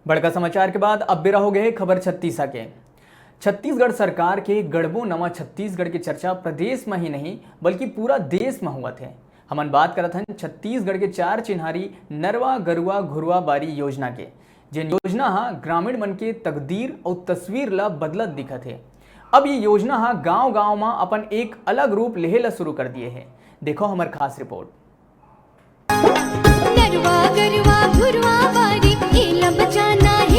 बड़का समाचार के बाद अब भी रहोगे खबर छत्तीसा के। छत्तीसगढ़ सरकार के गढ़बो नवा छत्तीसगढ़ की चर्चा प्रदेश में ही नहीं बल्कि पूरा देश में हुआ थे। हमन बात करत हन छत्तीसगढ़ के 4 चिन्हारी नरवा गरुआ घुरवा बारी योजना के, जिन योजना हा ग्रामीण मन के तकदीर और तस्वीर ला बदलत दिखत है। अब ये योजना हा गांव-गांव में अपन एक अलग रूप लेहे ला शुरू कर दिए है। देखो हमार खास रिपोर्ट।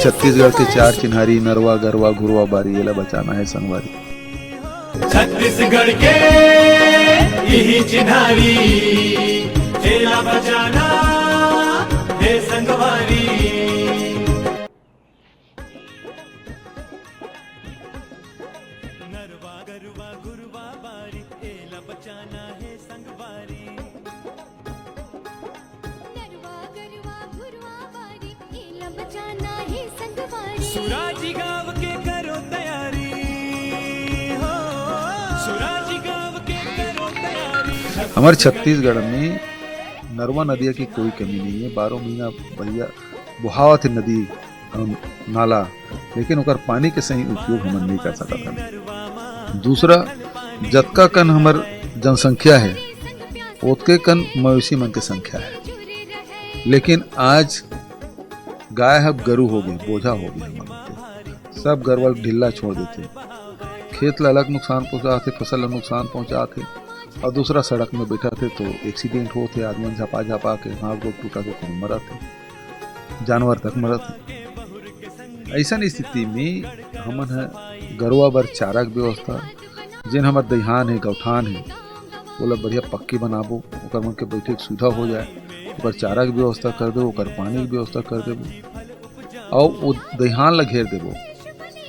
छत्तीसगढ़ के 4 चिन्हारी नरवा गरवा घुरवा बारी एला बचाना है संगवारी। छत्तीसगढ़ के यही चिन्हारी एला बचाना है संगवारी। नरवा गरवा घुरवा बारी एला बचाना है संगवारी। सुराजी गाँव के करो तैयारी हो, सुराजी गाँव के करो तैयारी। हमारे छत्तीसगढ़ में नरवा नदिया की कोई कमी नहीं है। 12 महीना बढ़िया बहावत है नदी नाला, लेकिन उकर पानी के सही उपयोग हम नहीं कर सकते हैं। दूसरा, जतका कन हमार जनसंख्या है उतके कन मवेशी मन की संख्या है, लेकिन आज गाय अब गरु हो गए, बोझा हो गए। सब गरवल ढिल्ला छोड़ देते, खेत ला अलग नुकसान पहुंचाते, फसल ला नुकसान पहुंचाते, और दूसरा सड़क में बैठा थे तो एक्सीडेंट होते, आदमी झपा झपा के हाथ गोड़ टूटा के मरा थे, जानवर तक मरा थे। ऐसा स्थिति में हमन है गरुआ बर चारा के व्यवस्था, जिन हमार दहिहान है गौठान है वो बढ़िया पक्की बनाबो, ओकर मन के बैठे के सुविधा हो जाए, ओकर चारा की व्यवस्था कर देबो, ओकर पानी की व्यवस्था कर देबो, और वो दहिहान ला घेर देबो,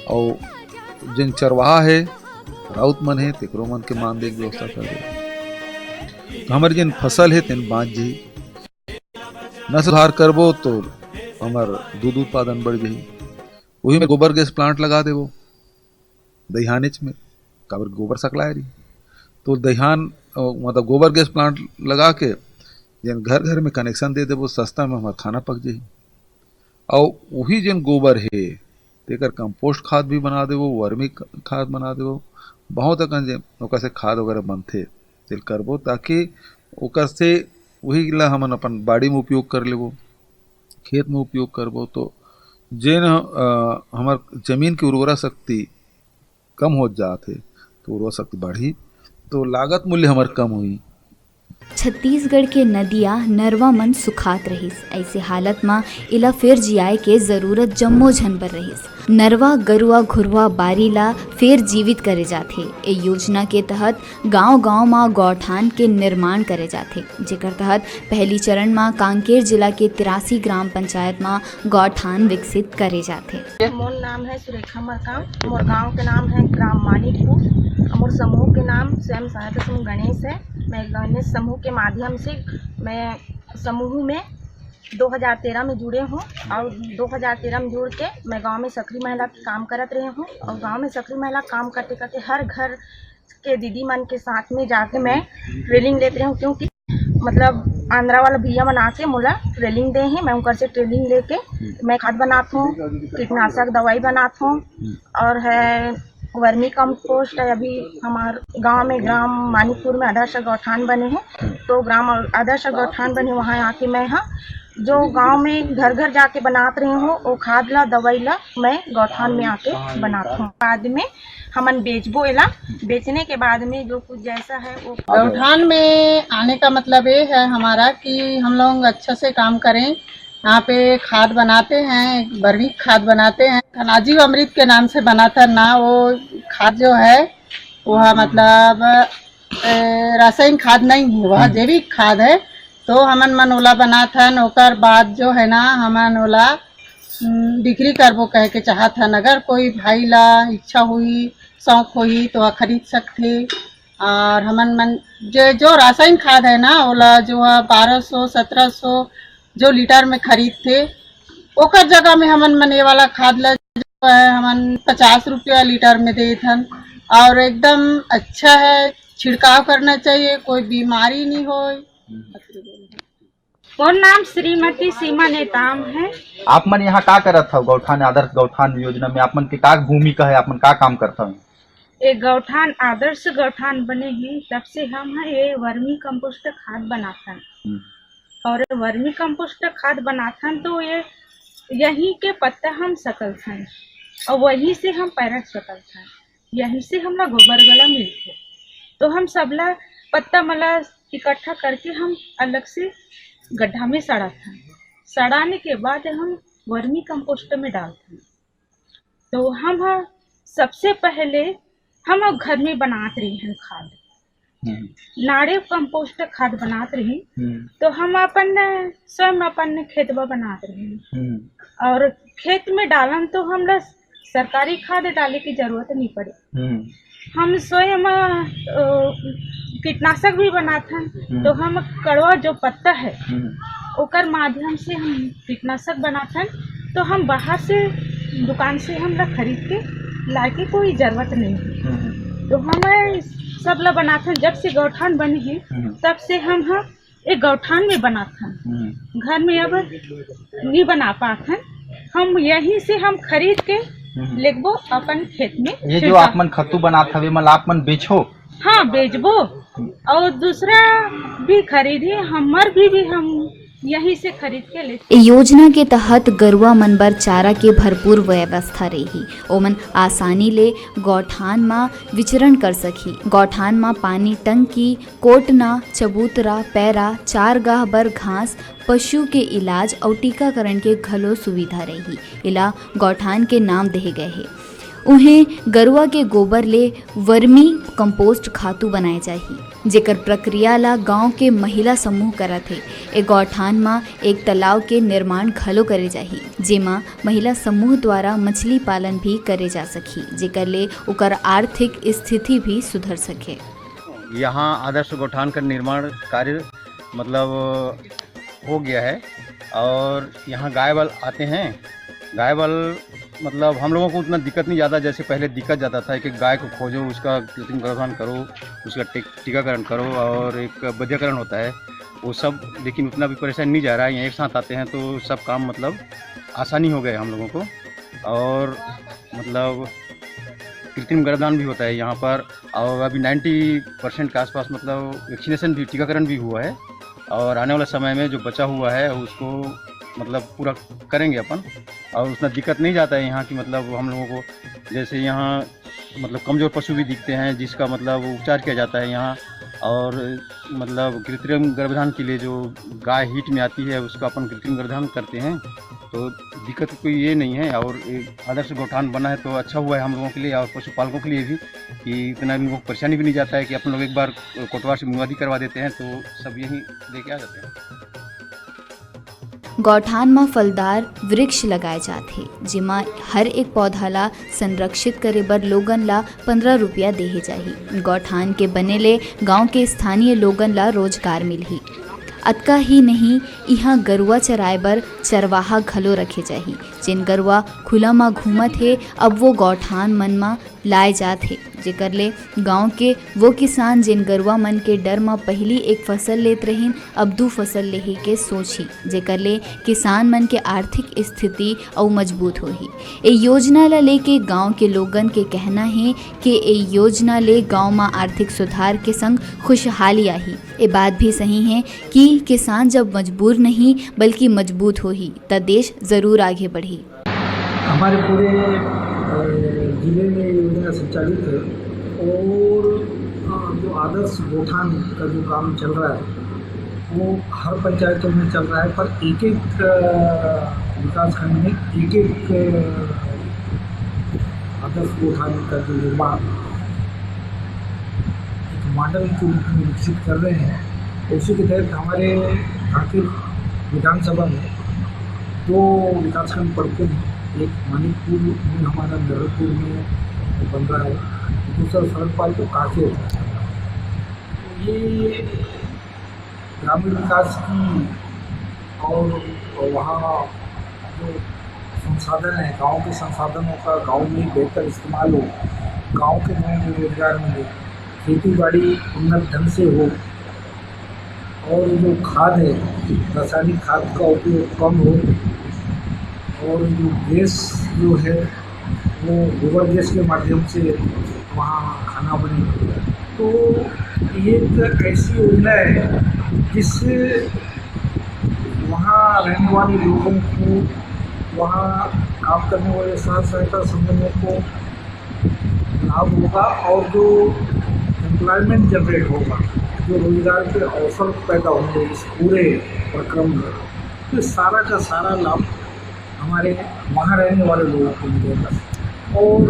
और जिन चरवाहा है राउत मन है तेकरो मन के मान दे के व्यवस्था कर देबो। तो हमारे जिन फसल है तेन बाँच जी न सुधार करबो तो हमार दूध उत्पादन बढ़ जाही। वही में गोबर गैस प्लांट लगा देबो दहिहानेच में, काबर गोबर सकलाए रही, तो दहिहान मतलब गोबर गैस प्लांट लगा के जिन घर घर में कनेक्शन दे देबो, सस्ता में हमारा खाना पक जाही। और वही जिन गोबर है तेकर कंपोस्ट खाद भी बना देबो, वर्मी खाद बना देबो, बहुत अकन ओकर से खाद वगैरह बनथे तेल करबो, ताकि ओकर से वही ला हमन अपन बाड़ी में उपयोग कर लेबो, खेत में उपयोग करबो, तो जिन हमार जमीन की उर्वरा शक्ति कम हो जाते तो उर्वरा शक्ति बढ़ी, तो लागत मूल्य हमार कम हुई। छत्तीसगढ़ के नदिया नरवा मन सुखात रहिस, ऐसे हालत में इला फिर जियाए के जरूरत जम्मो झन पर रहिस। नरवा गरुआ घुरवा बारी ला फिर जीवित करे जाथे। ए योजना के तहत गांव-गांव में गौठान के निर्माण करे जाथे, जेकर तहत पहली चरण में कांकेर जिला के 83 ग्राम पंचायत में गौठान विकसित करे जाथे। मोर नाम है सुरेखा मरकाम, मोर गाँव के नाम है ग्राम मानिकपुर, मोर समूह के नाम स्वयं सहायता समूह गणेश है। मैं गणेश समूह के माध्यम से मैं समूह में 2013 में जुड़े हूँ, और 2013 में जुड़ के मैं गांव में सक्रिय महिला काम करत रही हूँ, और गांव में सक्रिय महिला काम करते करते हर घर के दीदी मन के साथ में जाके मैं ट्रेनिंग लेते रही हूँ, क्योंकि मतलब आंध्रा वाला भैया मन आके मोला ट्रेनिंग दे हैं, मैं उनकर से ट्रेनिंग लेके मैं खाद बनाता हूँ, कीटनाशक दवाई बनाता हूँ, और है वर्मी कंपोस्ट है। अभी हमारे गांव में ग्राम मानिकपुर में आदर्श गौठान बने हैं, तो ग्राम आदर्श गौठान बने वहाँ आके मैं जो गांव में घर घर जाके बनाते रही हूँ, वो खाद ला दवाई ला मैं गौठान में आके बनाता हूँ। बाद में हमन बेचबो, एला बेचने के बाद में जो कुछ जैसा है वो। गौठान में आने का मतलब ये है हमारा कि हम लोग अच्छा से काम करें। यहाँ पे खाद बनाते हैं, वर्मी खाद बनाते हैं, राजीव अमृत के नाम से बना था ना, वो खाद जो है वह मतलब रासायनिक खाद नहीं है, वह जैविक खाद है। तो हमन मन ओला बना था, ओकर बाद जो है ना हमन ओला बिक्री करबो कह के चाहत हन। अगर कोई भाई ला इच्छा हुई, शौक हुई तो वह खरीद सकते। और हमन मन जो रासायनिक खाद है ना ओला जो है 1200-1700 जो लीटर में खरीद थे, ओकर जगह में हमन मन ये वाला खाद ला जो है हमन 50 रुपया लीटर में देत हन, और एकदम अच्छा है। छिड़काव करना चाहिए, कोई बीमारी नहीं हो। और नाम श्रीमती सीमा नेताम है। आप मन यहाँ का करत हव गौठान आदर्श गौठान योजना में? आप मन के का भूमिका है? आप मन का काम करत हव? एक गौठान आदर्श गौठान बने हैं तब से हम ये वर्मी कंपोस्ट खाद बनाथन और वर्मी कंपोस्ट खाद बनाथन तो ये यही के पत्ता हम सकल थन और वही से हम पैरट सकल थन, यही से हमला गोबर गला मिलते तो हम सबला पत्ता मला इकट्ठा करके हम अलग से गड्ढा में सड़ाथन। सड़ाने के बाद हम वर्मी कंपोस्ट में डालते। तो हम सबसे पहले हम घर में बनाते रही हैं खाद, नाड़े कंपोस्ट खाद बनाते रही तो हम अपन स्वयं अपन खेतवा बनाते रही और खेत में डालन तो हम सरकारी खाद डाले की जरूरत नहीं पड़े। हम स्वयं कीटनाशक भी बनाते तो हम कड़वा जो पत्ता है ओकर माध्यम से हम कीटनाशक बनाते तो हम बाहर से दुकान से हम लोग खरीद के लाके कोई जरूरत नहीं है। तो हम सब लोग बनाते जब से गौठान बनी है तब से हम एक गौठान में बनाते घर में अब नहीं बना पाते, हम यहीं से हम खरीद के लेगबो अपन खेत में। ये जो आप मन खत्तू बनात हवे मतलब आप मन बेचो? हाँ बेचबो और दूसरा भी खरीदे, हमर भी हम यहीं से खरीद के ले। योजना के तहत गरुआ मन बर चारा के भरपूर व्यवस्था रही, ओमन आसानी ले गौठान मा विचरण कर सकी। गौठान मा पानी टंकी, कोटना, चबूतरा, पैरा, चारगाह बर घास, पशु के इलाज और टीकाकरण के घलो सुविधा रही। इला गौठान के नाम देहे गए है। उन्हें गरुआ के गोबर ले वर्मी कंपोस्ट खातू बनाए जाही, जेकर प्रक्रिया ला गांव के महिला समूह करत है। ए गौठान मा एक तालाब के निर्माण घलो करे जाही, जेमा महिला समूह द्वारा मछली पालन भी करे जा सकी, जेकर ले ओकर आर्थिक स्थिति भी सुधर सके। यहाँ आदर्श गौठान का निर्माण कार्य मतलब हो गया है और यहाँ गाय बल आते हैं। गाय बल मतलब हम लोगों को उतना दिक्कत नहीं ज़्यादा, जैसे पहले दिक्कत ज़्यादा था कि गाय को खोजो, उसका कृत्रिम गर्भाधान करो, उसका टीकाकरण करो और एक बधियाकरण होता है वो सब, लेकिन उतना भी परेशानी नहीं जा रहा है। यहाँ एक साथ आते हैं तो सब काम मतलब आसानी हो गए हम लोगों को। और मतलब कृत्रिम गर्भाधान भी होता है यहाँ पर और अभी 90% के आसपास मतलब वैक्सीनेशन भी, टीकाकरण भी हुआ है और आने वाले समय में जो बचा हुआ है उसको मतलब पूरा करेंगे अपन। और उतना दिक्कत नहीं जाता है यहाँ की, मतलब हम लोगों को जैसे यहाँ मतलब कमज़ोर पशु भी दिखते हैं जिसका मतलब उपचार किया जाता है यहाँ। और मतलब कृत्रिम गर्भाधान के लिए जो गाय हीट में आती है उसका अपन कृत्रिम गर्भाधान करते हैं, तो दिक्कत कोई ये नहीं है। और एक आदर्श गौठान बना है तो अच्छा हुआ है हम लोगों के लिए और पशुपालकों के लिए भी कि इतना इन लोगों को परेशानी भी नहीं जाता है कि अपन लोग एक बार कोटवार से मुआदी करवा देते हैं तो सब यहीं लेके आ जाते हैं। गौठान में फलदार वृक्ष लगाए जाते, जिमा हर एक पौधा ला संरक्षित करे बर लोगन ला 15 रुपया देहे जाही। गौठान के बने ले गांव के स्थानीय लोगन ला रोजगार मिलही। अतका ही नहीं, यहाँ गरुआ चराए बर चरवाहा घलो रखे जाही। जिन गरुआ खुला मा घूमत है अब वो गौठान मन मा लाए जात है, जेकर ले गांव के वो किसान जिन गरुआ मन के डर मा पहली एक फसल लेत रहीन अब 2 फसल लेहे के सोची, जेकर ले किसान मन के आर्थिक स्थिति और मजबूत होही। ए योजना ला लेके गांव के लोगन के कहना है कि ए योजना ले गांव मा आर्थिक सुधार के संग खुशहाली आही। ये बात भी सही है कि किसान जब मजबूर नहीं बल्कि मजबूत होही त देश जरूर आगे बढ़ी। हमारे पूरे जिले में योजना संचालित है और जो आदर्श गौठान का जो काम चल रहा है वो हर पंचायतों में चल रहा है, पर एक विकास खंड में एक आदर्श गौठान का जो निर्माण एक मॉडल के रूप में विकसित कर रहे हैं। उसी के तहत हमारे कांकेर विधानसभा में 2 विकासखंड पड़ते हैं। एक मानिकपुर में हमारा दर्रपुर में बन रहा है, दूसरा सरलपाल को कांकेर। ये ग्रामीण विकास की और वहाँ जो संसाधन है, गांव के संसाधनों का गांव में बेहतर इस्तेमाल हो, गांव के लोगों को रोजगार मिले, खेती बाड़ी उन्नत ढंग से हो और जो खाद है रासायनिक खाद का उपयोग कम हो और जो गैस जो है वो गोबर गैस के माध्यम से वहाँ खाना बने। तो ये एक ऐसी योजना है जिससे वहाँ रहने वाले लोगों को, वहाँ काम करने वाले स्वयं सहायता समूहों को लाभ होगा और जो एम्प्लॉयमेंट जनरेट होगा, जो रोजगार के अवसर पैदा होंगे इस पूरे प्रक्रम में, तो सारा का सारा लाभ हमारे वहाँ रहने वाले लोगों को मिलेगा। और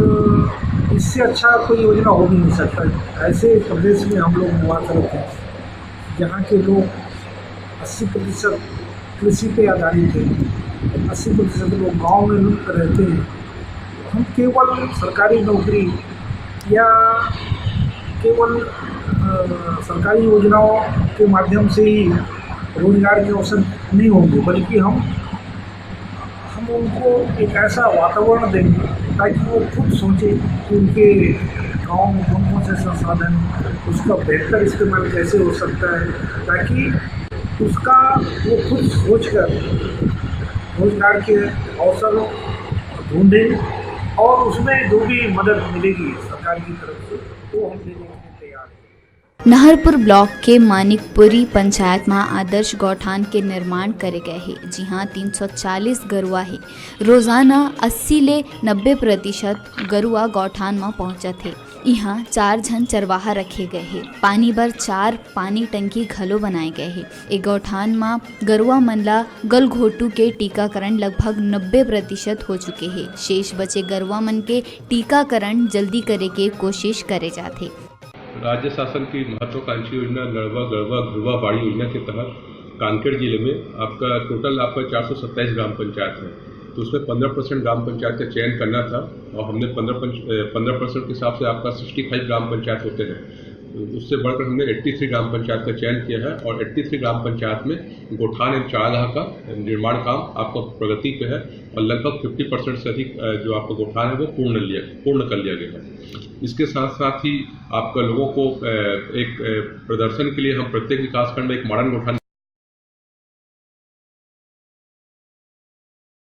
इससे अच्छा कोई योजना हो भी नहीं सकता। ऐसे प्रदेश में हम लोग निवास करते हैं जहाँ के लोग 80% कृषि पे आधारित हैं, 80% लोग गांव में रहते हैं। हम केवल सरकारी नौकरी या केवल सरकारी योजनाओं के माध्यम से ही रोजगार के अवसर नहीं होंगे, बल्कि हम उनको एक ऐसा वातावरण देंगे ताकि वो खुद सोचें कि उनके गाँव में कौन कौन से संसाधन, उसका बेहतर इस्तेमाल कैसे हो सकता है, ताकि उसका वो खुद सोचकर रोजगार के अवसर ढूंढें और उसमें जो भी मदद मिलेगी सरकार की तरफ से वो हम देने के लिए तैयार हैं। नहरपुर ब्लॉक के मानिकपुरी पंचायत में आदर्श गौठान के निर्माण करे गए हैं। जी हाँ, 340 गरुआ है। रोजाना 80 ले 90% गरुआ गौठान में पहुँचत है। यहाँ 4 जन चरवाहा रखे गए हैं। पानी बर 4 पानी टंकी घलो बनाए गए हैं। ए गौठान में गरुआ मनला गलघोटू के टीकाकरण लगभग 90% हो चुके हैं। शेष बचे गरुआ मन के टीकाकरण जल्दी करे के कोशिश करे जाते। राज्य शासन की महत्वाकांक्षी योजना नरवा गरवा घुरवा बाड़ी योजना के तहत कांकेर जिले में आपका टोटल 427 ग्राम पंचायत है। तो उसमें 15% ग्राम पंचायत का चयन करना था और हमने 15% के हिसाब से आपका 65 ग्राम पंचायत होते हैं। उससे बढ़कर हमने 83 ग्राम पंचायत का चयन किया है और 83 ग्राम पंचायत में गोठान एवं चारागाह का निर्माण काम आपका प्रगति पे है और लगभग 50% से अधिक जो आपका गोठान है वो पूर्ण कर लिया गया है। इसके साथ साथ ही आपका लोगों को एक प्रदर्शन के लिए हम प्रत्येक विकासखंड में एक मॉडर्न गोठान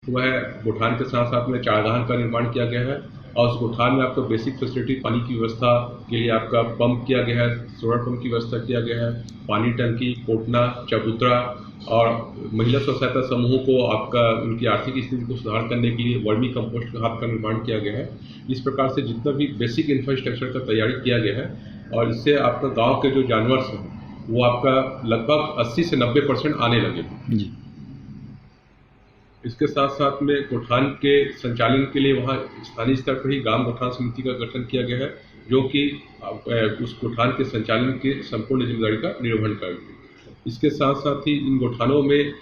हुआ है। गोठान के साथ साथ में चारागाह का निर्माण किया गया है और उस गोठान में आपका बेसिक फैसिलिटी पानी की व्यवस्था के लिए आपका पंप किया गया है, सोलर पंप की व्यवस्था किया गया है, पानी टंकी, कोटना, चबूतरा और महिला स्व सहायता समूहों को आपका उनकी आर्थिक स्थिति को सुधार करने के लिए वर्मी कंपोस्ट खाद का निर्माण किया गया है। इस प्रकार से जितना भी बेसिक इंफ्रास्ट्रक्चर का तैयारी किया गया है और इससे आपका गाँव के जो जानवर हैं वो आपका लगभग 80 से 90% आने लगे जी। इसके साथ साथ में गोठान के संचालन के लिए वहाँ स्थानीय स्तर पर ही ग्राम गोठान समिति का गठन किया गया है, जो कि उस गोठान के संचालन की संपूर्ण जिम्मेदारी का निर्वहन करेगी। इसके साथ साथ ही इन गोठानों में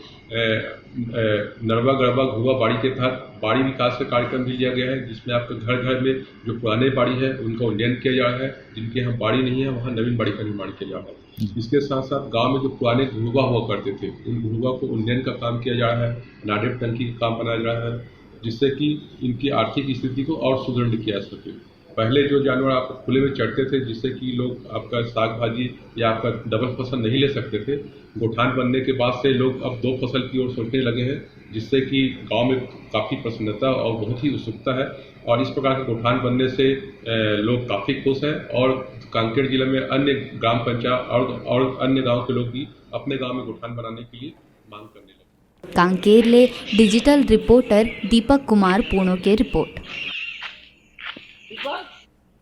नरवा गरबा घुरवा बाड़ी के तहत बाड़ी विकास का कार्यक्रम भी लिया गया है, जिसमें आपके घर घर में जो पुराने बाड़ी है उनका उन्नयन किया जा रहा है, जिनके यहाँ बाड़ी नहीं है वहाँ नवीन बाड़ी का निर्माण किया जा रहा है। इसके साथ साथ गांव में जो पुराने घुरवा हुआ करते थे उन घुरवा को उन्नयन का काम किया जा रहा है, नाडेप टंकी का काम बनाया जा रहा है, जिससे कि इनकी आर्थिक स्थिति को और सुदृढ़ किया जा सके। पहले जो जानवर आप खुले में चढ़ते थे जिससे कि लोग आपका साग भाजी या आपका डबल फसल नहीं ले सकते थे, गोठान बनने के बाद से लोग अब 2 फसल की ओर सोचने लगे हैं, जिससे कि गांव में काफ़ी प्रसन्नता और बहुत ही उत्सुकता है और इस प्रकार के गोठान बनने से लोग काफ़ी खुश हैं और कांकेर जिले में अन्य ग्राम पंचायत और अन्य गाँव के लोग भी अपने गाँव में गोठान बनाने के लिए मांग करने लगे। कांकेर ले डिजिटल रिपोर्टर दीपक कुमार पूर्णो के रिपोर्ट।